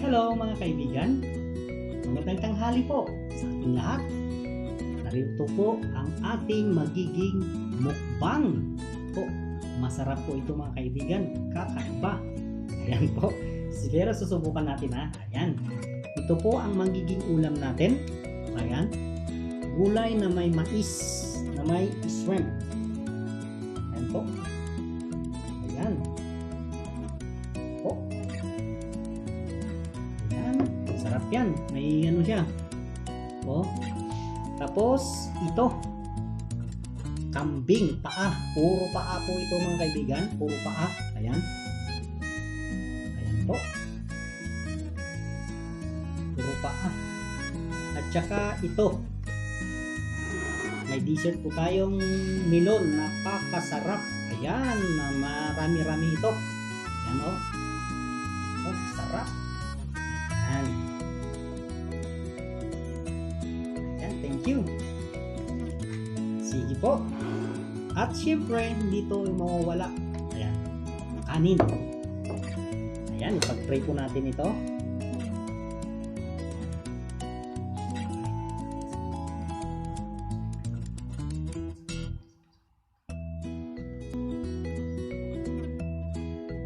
Hello mga kaibigan, magandang tanghali po sa ating lahat. Narito po ang ating magiging mukbang. Masarap po ito mga kaibigan, kakaiba. Ayan po, siguro susubukan natin ha. Ayan, ito po ang magiging ulam natin. Ayan, gulay na may mais, na may shrimp. Ayan po. Ayan. Po. Ayan, sarap yan. May ano siya. Tapos ito, kambing paa. Puro paa po ito mga kaibigan. Puro paa. Ayan. Ayan po. Puro paa. At saka ito, may dessert po tayong melon. Napakasarap. Ayan, na marami-rami ito. Ayan o. Sarap. Ayan. Ayan, thank you. Sige po. At syempre, dito mawawala. Ayan, kanin. Ayan, ipag-fry po natin ito.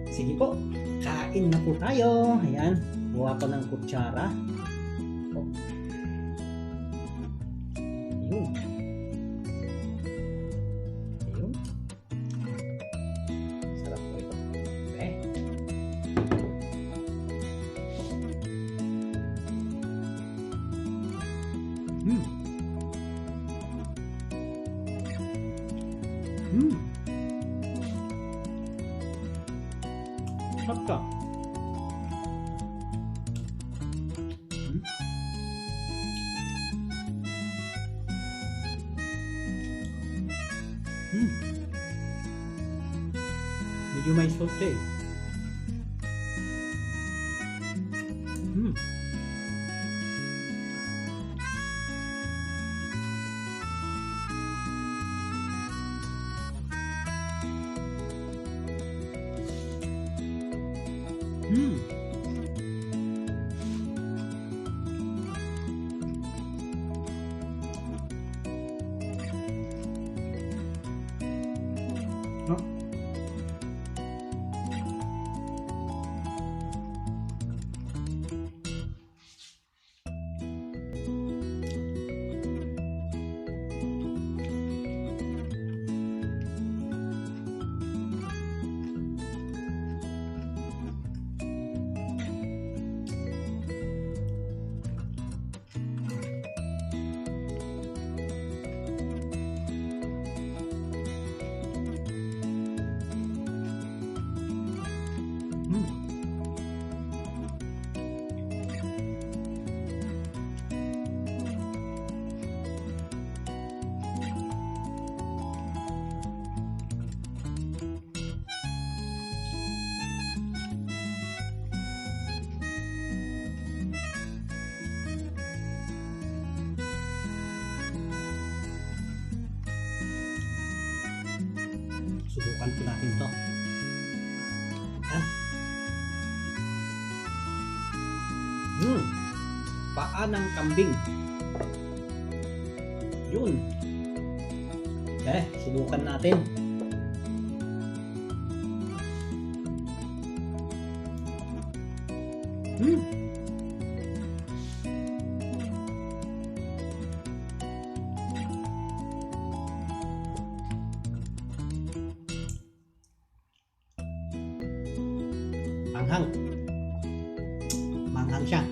Sige po, kain na po tayo. Ayan, buha ko ng kutsara. Ayun. Ayun. Sarap po ito. Okay. Sarap ka. Medyo may salt eh. Subukan po natin ito. Paa ng kambing. Yun. Okay, subukan natin. Manghang. Manghang siya.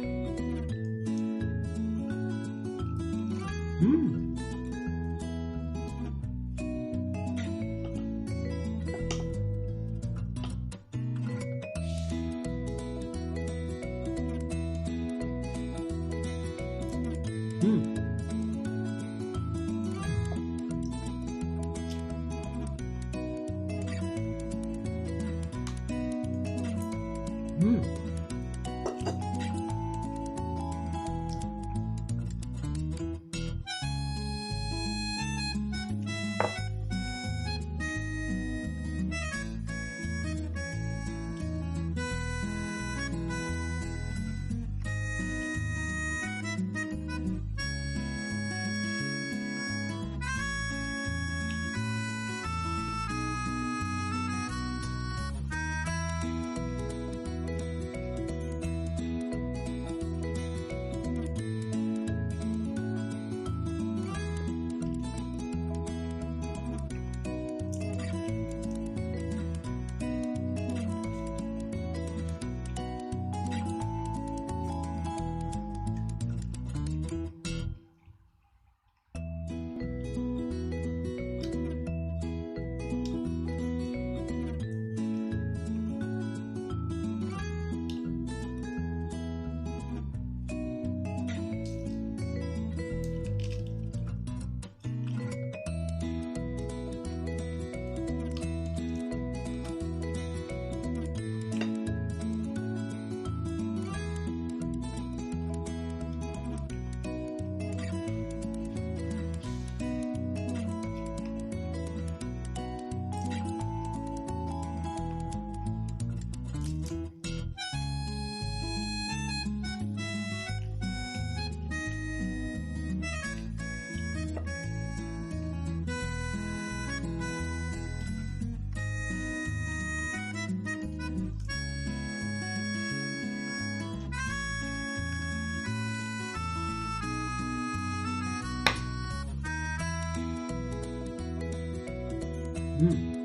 Hmm.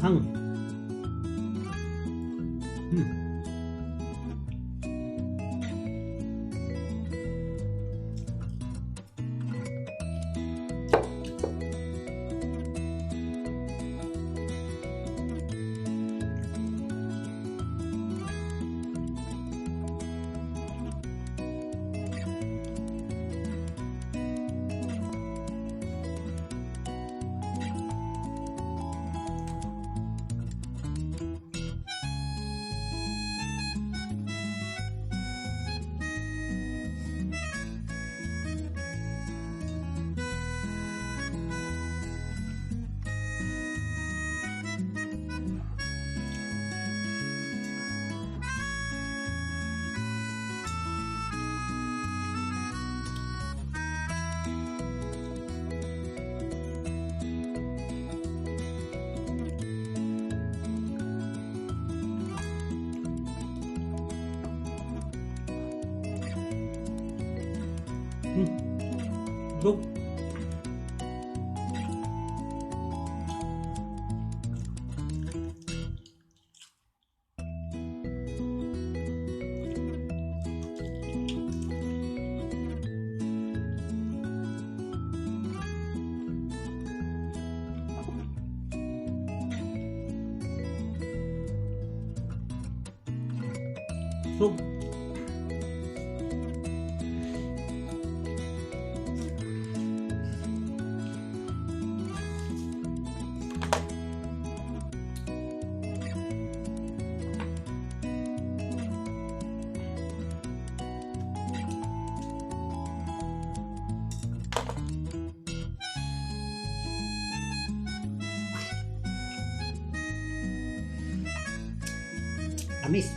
Ang busog. Amis.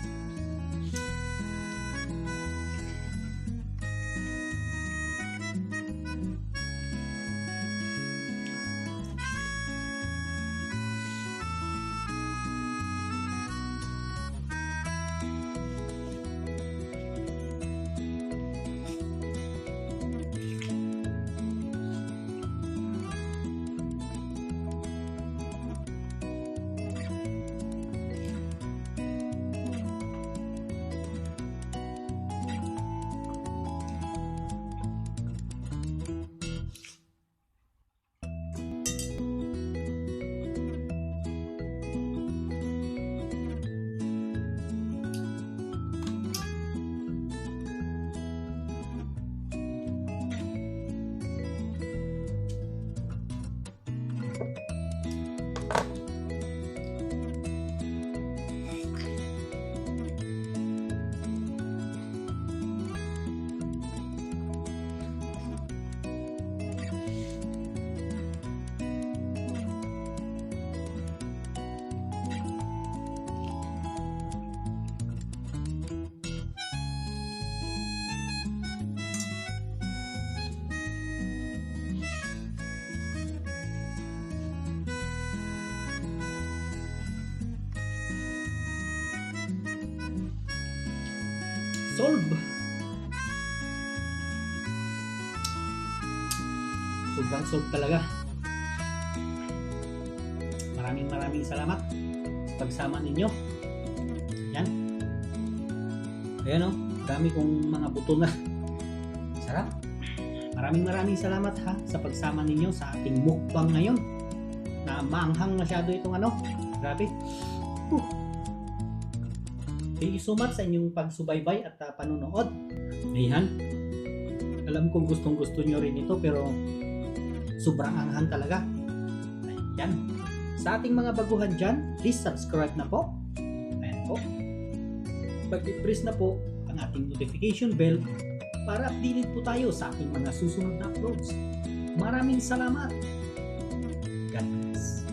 Solve. Sobrang solve talaga. Maraming salamat sa pagsama ninyo. Yan. Ayan o. Dami kong mga buto na. Sarap. Maraming salamat ha sa pagsama ninyo sa ating mukbang ngayon. Na maanghang masyado itong ano. Grabe. Thank you so much sa inyong pagsubaybay at panonood. Ayan. Alam kong gustong-gusto nyo rin ito pero sobrang anghang talaga. Ayan. Sa ating mga baguhan dyan, please subscribe na po. Ayan po. Pag-press na po ang ating notification bell para updated po tayo sa ating mga susunod na uploads. Maraming salamat. God bless.